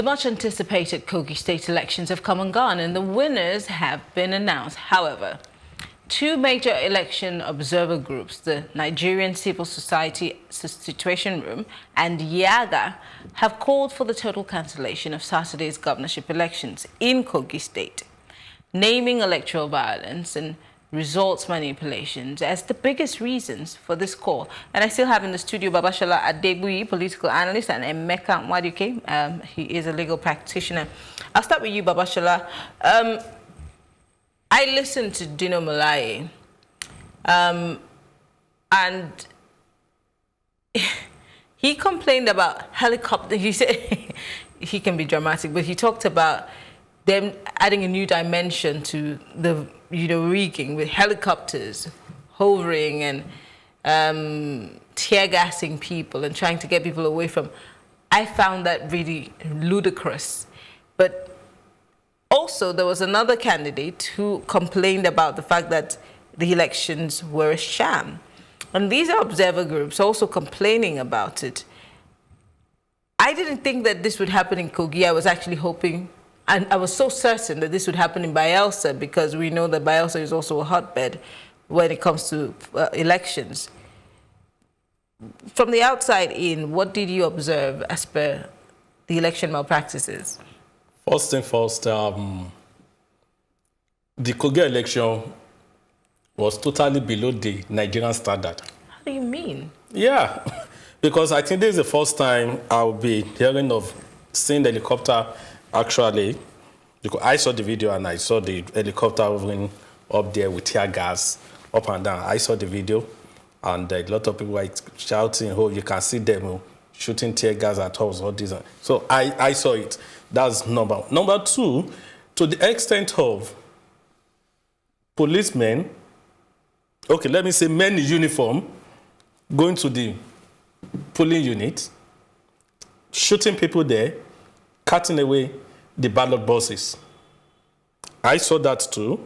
The much anticipated Kogi State elections have come and gone, and the winners have been announced. However, two major election observer groups, the Nigerian Civil Society Situation Room and YIAGA, have called for the total cancellation of Saturday's governorship elections in Kogi State, naming electoral violence and results manipulations as the biggest reasons for this call. And I still have in the studio Babashola Adebuyi, political analyst, and Emeka Mwaduke. He is a legal practitioner. I'll start with you, Babashola. I listened to Dino Malaye, and he complained about helicopter. He said he can be dramatic, but he talked about them adding a new dimension to the rigging with helicopters hovering and tear gassing people and trying to get people away from. I found that really ludicrous. But also there was another candidate who complained about the fact that the elections were a sham. And these are observer groups also complaining about it. I didn't think that this would happen in Kogi. I was actually hoping, and I was so certain that this would happen in Bayelsa, because we know that Bayelsa is also a hotbed when it comes to elections. From the outside in, what did you observe as per the election malpractices? First thing first, the Kogi election was totally below the Nigerian standard. How do you mean? Yeah, because I think this is the first time I'll be hearing of seeing the helicopter. Actually, because I saw the video and I saw the helicopter hovering up there with tear gas up and down. I saw the video, and a lot of people were shouting, "Oh, you can see them shooting tear gas at us!" All this. So I saw it. That's number one. Number two, to the extent of policemen, okay, let me say men in uniform, going to the polling unit, shooting people there, cutting away the ballot boxes. I saw that too.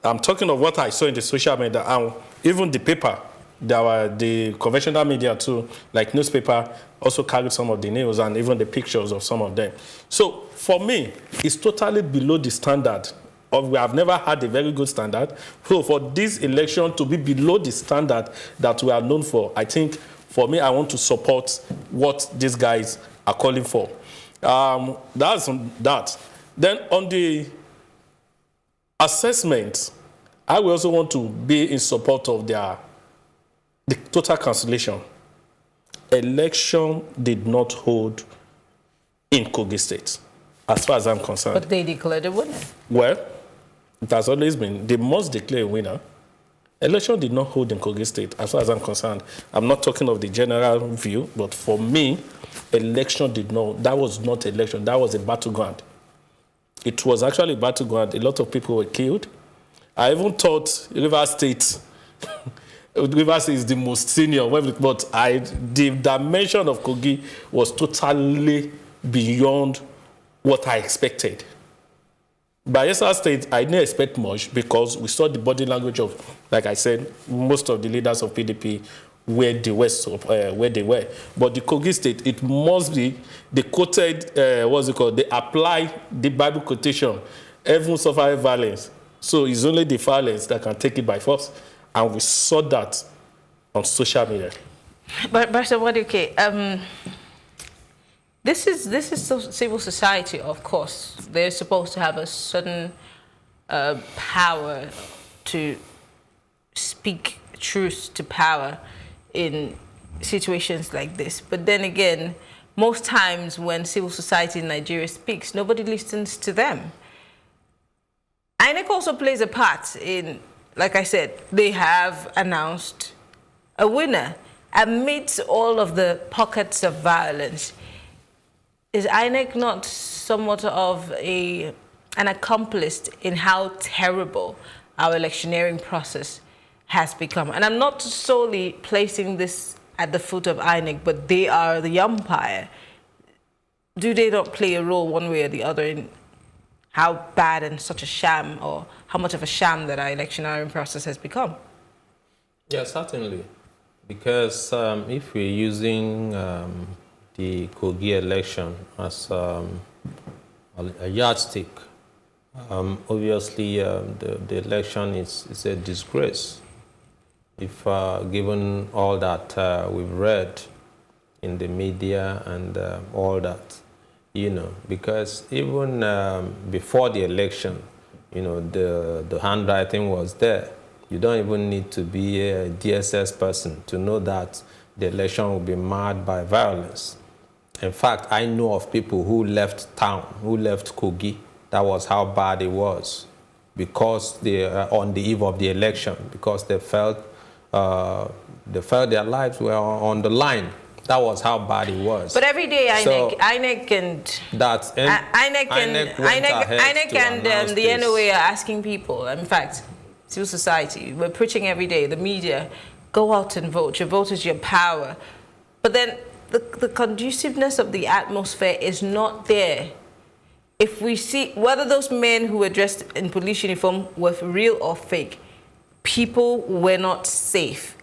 I'm talking of what I saw in the social media and even the paper. There were the conventional media too, like newspaper, also carried some of the news and even the pictures of some of them. So for me, it's totally below the standard. We have never had a very good standard. So for this election to be below the standard that we are known for, I think for me, I want to support what these guys are calling for. That's on that. Then on the assessment, I will also want to be in support of the total cancellation. Election did not hold in Kogi State, as far as I'm concerned. But they declared a winner. Well, it has always been, they must declare a winner. Election did not hold in Kogi State, as far as I'm concerned. I'm not talking of the general view, but for me, election did not, that was not election, that was a battleground. It was actually a battleground. A lot of people were killed. I even thought River State, River State is the most senior, but the dimension of Kogi was totally beyond what I expected. Bayelsa State, I didn't expect much because we saw the body language of, like I said, most of the leaders of PDP where they were. But the Kogi State, it must be, they quoted, what's it called? They apply the Bible quotation, everyone suffer violence. So it's only the violence that can take it by force. And we saw that on social media. But Mr. Waduke, this is civil society, of course. They're supposed to have a certain power to speak truth to power in situations like this. But then again, most times when civil society in Nigeria speaks, nobody listens to them. INEC also plays a part in, like I said, they have announced a winner amidst all of the pockets of violence. Is INEC not somewhat of an accomplice in how terrible our electioneering process has become? And I'm not solely placing this at the foot of INEC, but they are the umpire. Do they not play a role one way or the other in how bad and such a sham, or how much of a sham that our electioneering process has become? Yeah, certainly. Because if we're using the Kogi election as a yardstick. Obviously, the election is a disgrace. If given all that we've read in the media and all that, because even before the election, the handwriting was there. You don't even need to be a DSS person to know that the election will be marred by violence. In fact, I know of people who left town, who left Kogi. That was how bad it was, because they on the eve of the election, because they felt their lives were on the line. That was how bad it was. But every day, INEC and the NOA are asking people. In fact, civil society, we're preaching every day. The media, go out and vote. Your vote is your power. But then the conduciveness of the atmosphere is not there. If we see whether those men who were dressed in police uniform were real or fake, people were not safe.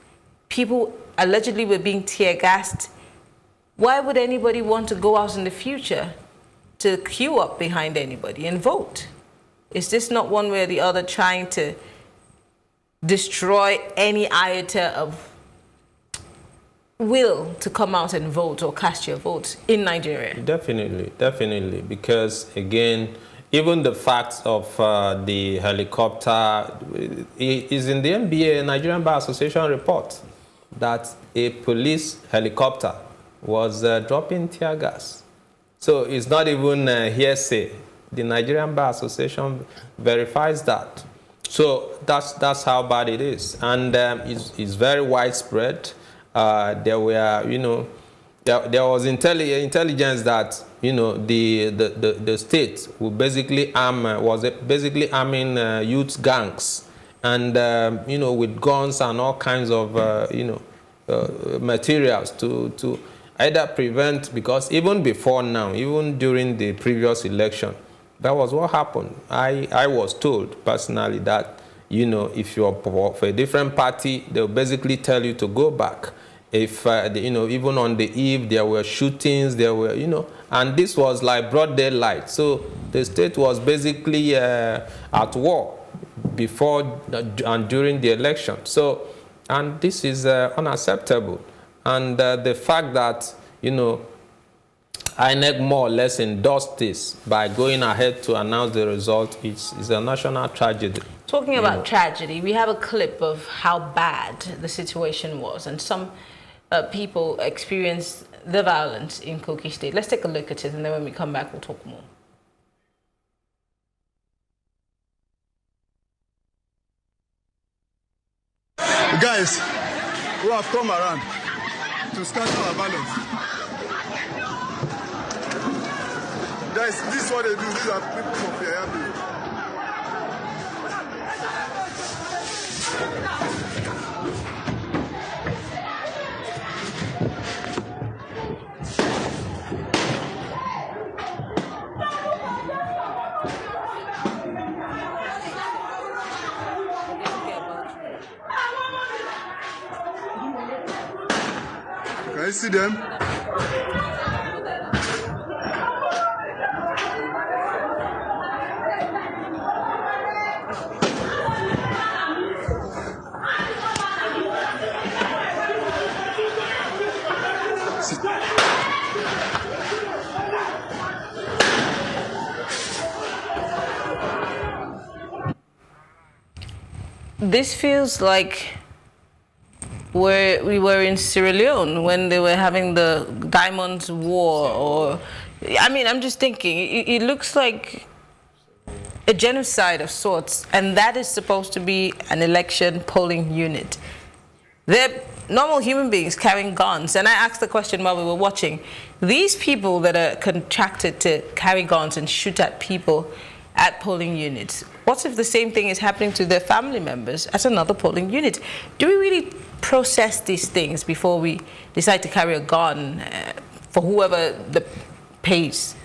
People allegedly were being tear gassed. Why would anybody want to go out in the future to queue up behind anybody and vote? Is this not one way or the other trying to destroy any iota of will to come out and vote or cast your vote in Nigeria? Definitely, because again, even the fact of the helicopter is in the NBA, Nigerian Bar Association report, that a police helicopter was dropping tear gas. So it's not even hearsay. The Nigerian Bar Association verifies that. So that's how bad it is, and it's very widespread. There were, there was intelligence that the state would basically was arming youth gangs, and with guns and all kinds of materials to either prevent, because even before now, even during the previous election, that was what happened. I was told personally that if you're for a different party, they'll basically tell you to go back. If even on the eve there were shootings, there were and this was like broad daylight. So the state was basically at war before and during the election. So, and this is unacceptable. And the fact that INEC more or less endorsed this by going ahead to announce the result is a national tragedy. Talking about tragedy, we have a clip of how bad the situation was, and some people experienced the violence in Kogi State. Let's take a look at it, and then when we come back, we'll talk more. Guys who have come around to scatter our balance. Guys, this is what they do. These are people from YIAGA. Can you see them? This feels like where we were in Sierra Leone when they were having the Diamonds War, or I mean, I'm just thinking, it looks like a genocide of sorts, and that is supposed to be an election polling unit. They're normal human beings carrying guns, and I asked the question while we were watching, these people that are contracted to carry guns and shoot at people at polling units, what if the same thing is happening to their family members at another polling unit? Do we really process these things before we decide to carry a gun for whoever pays?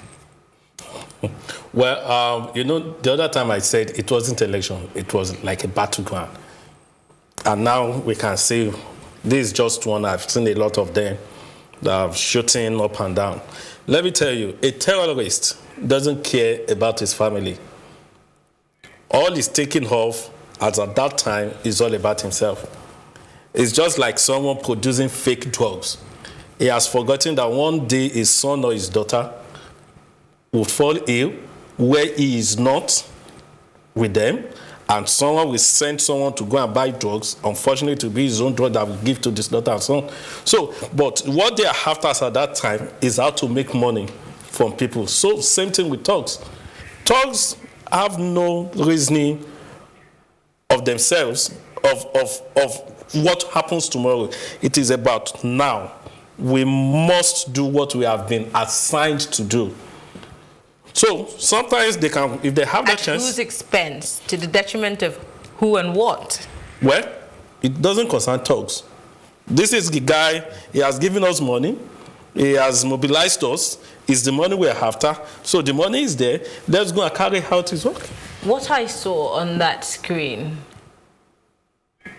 Well, the other time I said it wasn't election, it was like a battleground. And now we can see this is just one. I've seen a lot of them. shooting up and down. Let me tell you, a terrorist doesn't care about his family. All he's taking off as at that time is all about himself. It's just like someone producing fake drugs. He has forgotten that one day his son or his daughter will fall ill where he is not with them, and someone will send someone to go and buy drugs, unfortunately to be his own drug that will give to this daughter and son. So, but what they are after at that time is how to make money from people. So, same thing with thugs. Thugs have no reasoning of themselves, of what happens tomorrow. It is about now. We must do what we have been assigned to do. So sometimes they can, if they have that chance. At whose expense? To the detriment of who and what? Well, it doesn't concern thugs. This is the guy, he has given us money, he has mobilized us, it's the money we're after. So the money is there, let's go and carry out his work. What I saw on that screen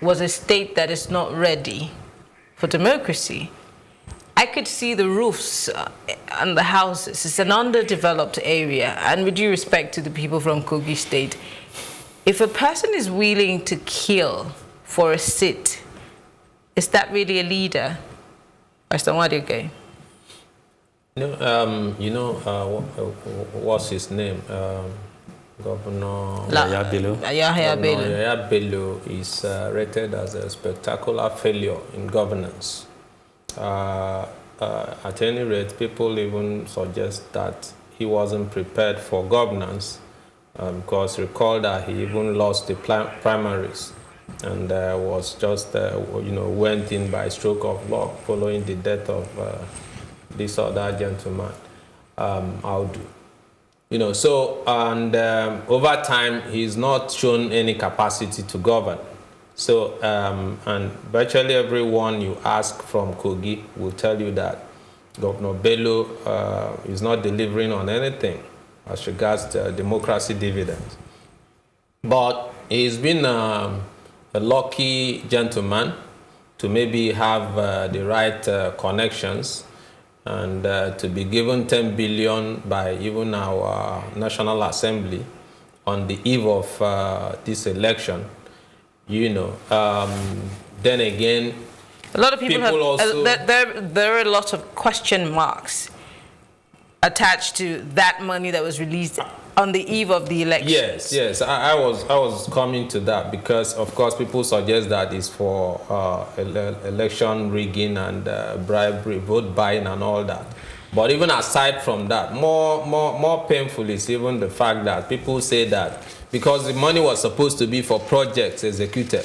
was a state that is not ready for democracy. I could see the roofs and the houses. It's an underdeveloped area. And with due respect to the people from Kogi State, if a person is willing to kill for a seat, is that really a leader? Pastor Wadike? What's his name? Governor Yaya Bello is rated as a spectacular failure in governance. At any rate, people even suggest that he wasn't prepared for governance because recall that he even lost the primaries and was just, went in by stroke of luck following the death of this other gentleman, Audu. Over time, he's not shown any capacity to govern. So, and virtually everyone you ask from Kogi will tell you that Governor Bello is not delivering on anything as regards the democracy dividends. But he's been a lucky gentleman to maybe have the right connections and to be given 10 billion by even our National Assembly on the eve of this election. Then again, a lot of people have also, there are a lot of question marks attached to that money that was released on the eve of the election. Yes, I was coming to that because of course people suggest that it's for election rigging and bribery, vote buying and all that. But even aside from that, more painful is even the fact that people say that because the money was supposed to be for projects executed.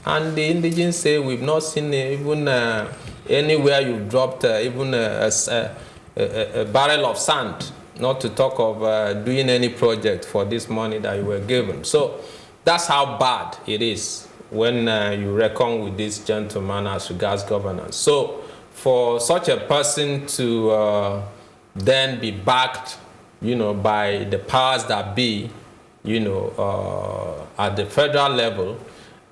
And the indigenes say we've not seen even anywhere you've dropped even a barrel of sand, not to talk of doing any project for this money that you were given. So that's how bad it is when you reckon with this gentleman as regards governance. So for such a person to then be backed, by the powers that be, at the federal level,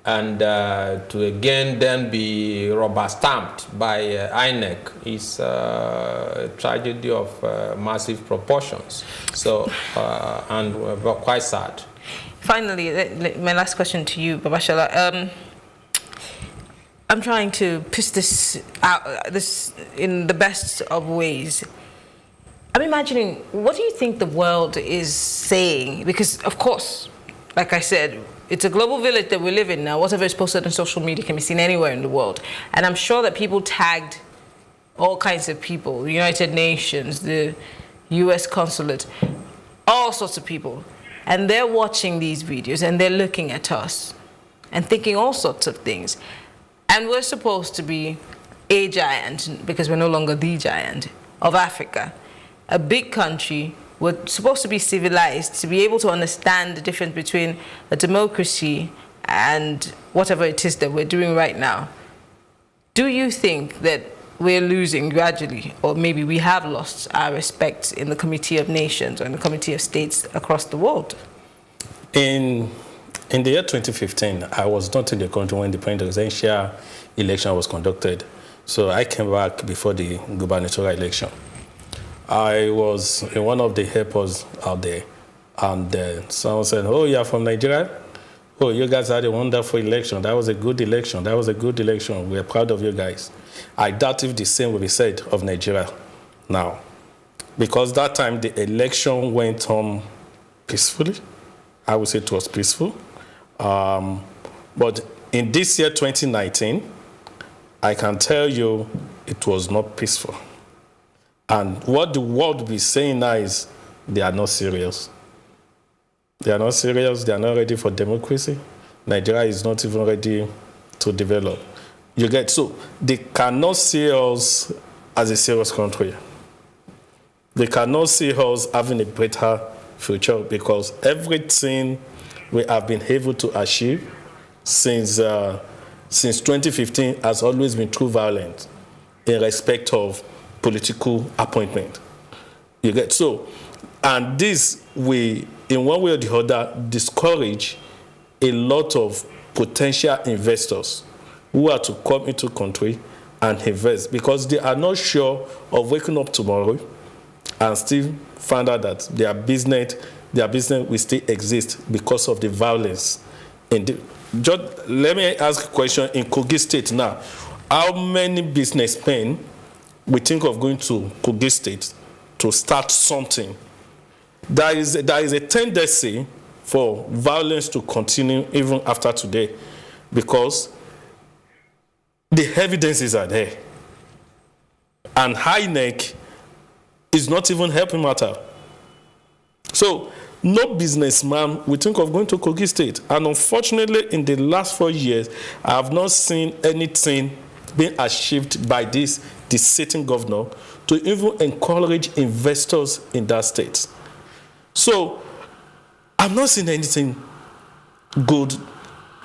and to again then be rubber stamped by INEC is a tragedy of massive proportions. So, and we're quite sad. Finally, my last question to you, Babashala. I'm trying to push this out, this in the best of ways. I'm imagining, what do you think the world is saying? Because, of course, like I said, it's a global village that we live in now. Whatever is posted on social media can be seen anywhere in the world. And I'm sure that people tagged all kinds of people, the United Nations, the US consulate, all sorts of people. And they're watching these videos and they're looking at us and thinking all sorts of things. And we're supposed to be a giant, because we're no longer the giant, of Africa. A big country, we're supposed to be civilized, to be able to understand the difference between a democracy and whatever it is that we're doing right now. Do you think that we're losing gradually, or maybe we have lost our respect in the Committee of Nations or in the Committee of States across the world? In the year 2015, I was not in the country when the presidential election was conducted. So I came back before the gubernatorial election. I was in one of the airports out there, and someone said, "Oh, you're from Nigeria? Oh, you guys had a wonderful election. That was a good election. That was a good election. We're proud of you guys." I doubt if the same will be said of Nigeria now, because that time the election went on peacefully. I would say it was peaceful. But in this year, 2019, I can tell you it was not peaceful. And what the world will be saying now is they are not serious. They are not serious. They are not ready for democracy. Nigeria is not even ready to develop. You get, so they cannot see us as a serious country. They cannot see us having a better future, because everything we have been able to achieve since 2015 has always been through violence in respect of political appointment. You get, so, and this we, in one way or the other, discourage a lot of potential investors who are to come into country and invest, because they are not sure of waking up tomorrow and still find out that their business will still exist because of the violence. Just let me ask a question. In Kogi State now, how many businessmen we think of going to Kogi State to start something? There is a tendency for violence to continue even after today, because the evidences are there. And YIAGA is not even helping matter. So no businessman we think of going to Kogi State. And unfortunately, in the last 4 years, I have not seen anything being achieved by the sitting governor to even encourage investors in that state. So I'm not seeing anything good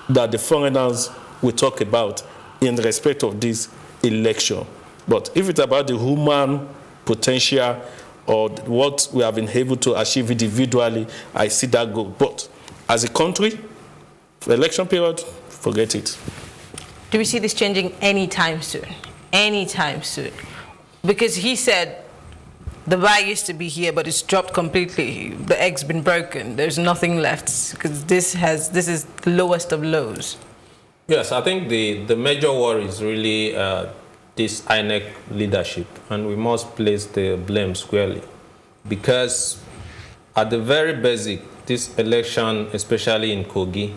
that the foreigners will talk about in respect of this election. But if it's about the human potential or what we have been able to achieve individually, I see that go. But as a country, for election period, forget it. Do we see this changing anytime soon? Anytime soon? Because he said the bar used to be here, but it's dropped completely. The egg's been broken. There's nothing left, because this is the lowest of lows. Yes, I think the major worry is really this INEC leadership, and we must place the blame squarely, because at the very basic, this election, especially in Kogi,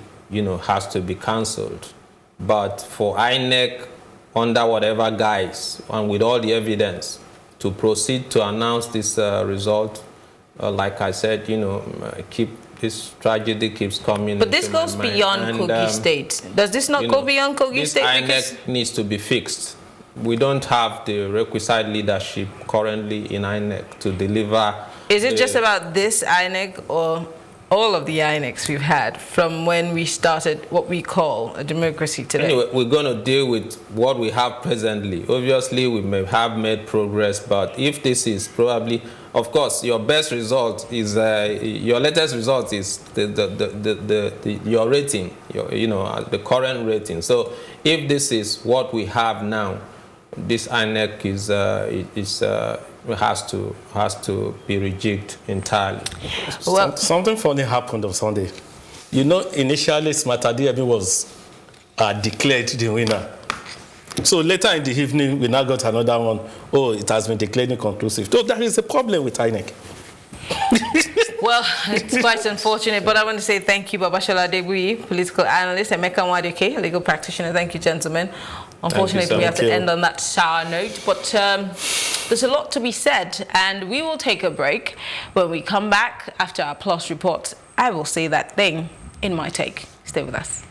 has to be cancelled. But for INEC, under whatever guise and with all the evidence, to proceed to announce this result, like I said, this tragedy keeps coming. But this goes beyond Kogi State. Does this not go beyond Kogi State? This INEC needs to be fixed. We don't have the requisite leadership currently in INEC to deliver. Is it just about this INEC or all of the INECs we've had from when we started what we call a democracy today? Anyway, we're going to deal with what we have presently. Obviously, we may have made progress, but if this is probably, of course, your best result is, your latest result is your rating, the current rating. So if this is what we have now, this INEC has to be rejigged entirely. Well, something funny happened on Sunday. Initially, Smatadi was declared the winner. So later in the evening, we now got another one. Oh, it has been declared inconclusive. So there is a problem with INEC. Well, it's quite unfortunate, but I want to say thank you, Babashola Adebuyi, political analyst, and Emeka Nwadike, legal practitioner. Thank you, gentlemen. Unfortunately, we have to end on that sour note, but there's a lot to be said, and we will take a break. When we come back after our plus report, I will say that thing in my take. Stay with us.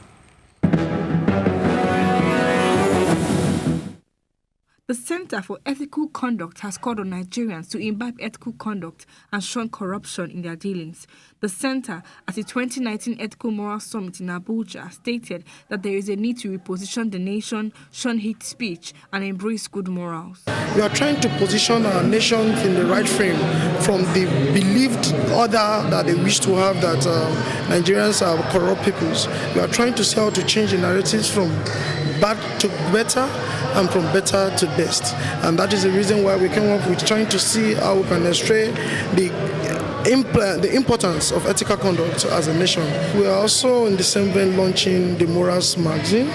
The Center for Ethical Conduct has called on Nigerians to imbibe ethical conduct and shun corruption in their dealings. The center, at the 2019 Ethical Moral Summit in Abuja, stated that there is a need to reposition the nation, shun hate speech, and embrace good morals. We are trying to position our nation in the right frame from the believed order that they wish to have, that Nigerians are corrupt peoples. We are trying to see how to change the narratives from bad to better, and from better to best. And that is the reason why we came up with trying to see how we can stray the importance of ethical conduct as a nation. We are also in the same vein launching the Morals magazine.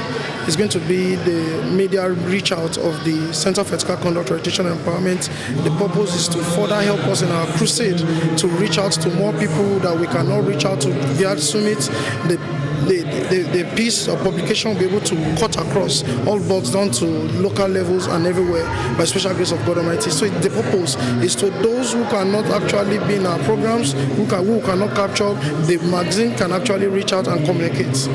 It's going to be the media reach out of the Center for Ethical Conduct, Orientation and Empowerment. The purpose is to further help us in our crusade to reach out to more people that we cannot reach out to via Summit. The piece of publication will be able to cut across all boards down to local levels and everywhere by special grace of God Almighty. So the purpose is to those who cannot actually be in our programs, who cannot capture, the magazine can actually reach out and communicate.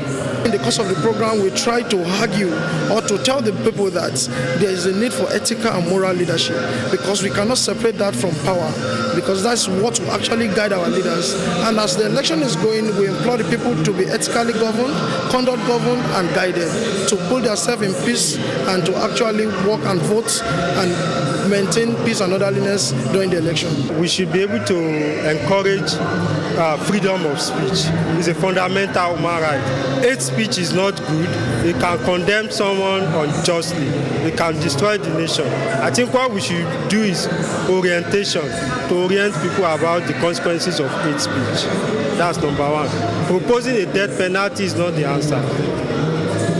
In the course of the program, we try to argue or to tell the people that there is a need for ethical and moral leadership, because we cannot separate that from power, because that's what will actually guide our leaders. And as the election is going, we implore the people to be ethically governed, conduct governed and guided, to put themselves in peace and to actually work and vote and maintain peace and orderliness during the election. We should be able to encourage freedom of speech. It's a fundamental human right. Hate speech is not good. It can condemn someone unjustly. It can destroy the nation. I think what we should do is orientation, to orient people about the consequences of hate speech. That's number one. Proposing a death penalty is not the answer.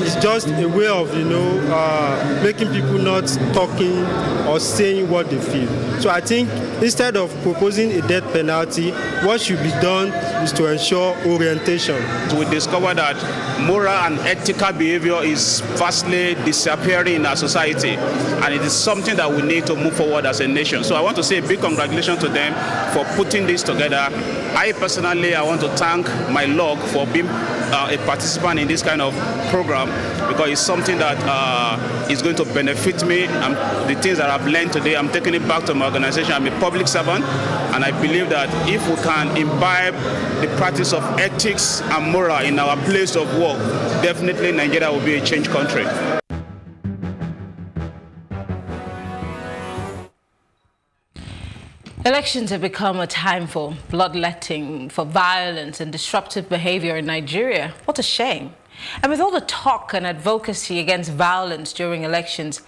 It's just a way of, making people not talking or saying what they feel. So I think instead of proposing a death penalty, what should be done is to ensure orientation. We discovered that moral and ethical behavior is vastly disappearing in our society, and it is something that we need to move forward as a nation. So I want to say a big congratulations to them for putting this together. I personally, I want to thank my log for being a participant in this kind of program, because it's something that is going to benefit me. The things that I've learned today, I'm taking it back to my organization. I'm a public servant, and I believe that if we can imbibe the practice of ethics and moral in our place of work, definitely Nigeria will be a changed country. Elections have become a time for bloodletting, for violence and disruptive behavior in Nigeria. What a shame. And with all the talk and advocacy against violence during elections,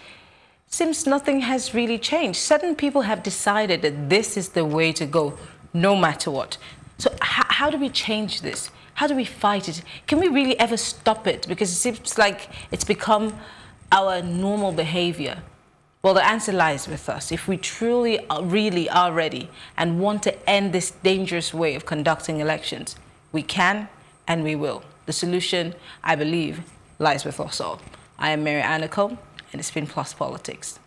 it seems nothing has really changed. Certain people have decided that this is the way to go, no matter what. So how do we change this? How do we fight it? Can we really ever stop it? Because it seems like it's become our normal behavior. Well, the answer lies with us. If we truly, really are ready and want to end this dangerous way of conducting elections, we can and we will. The solution, I believe, lies with us all. I am Mary Aniko, and it's been Plus Politics.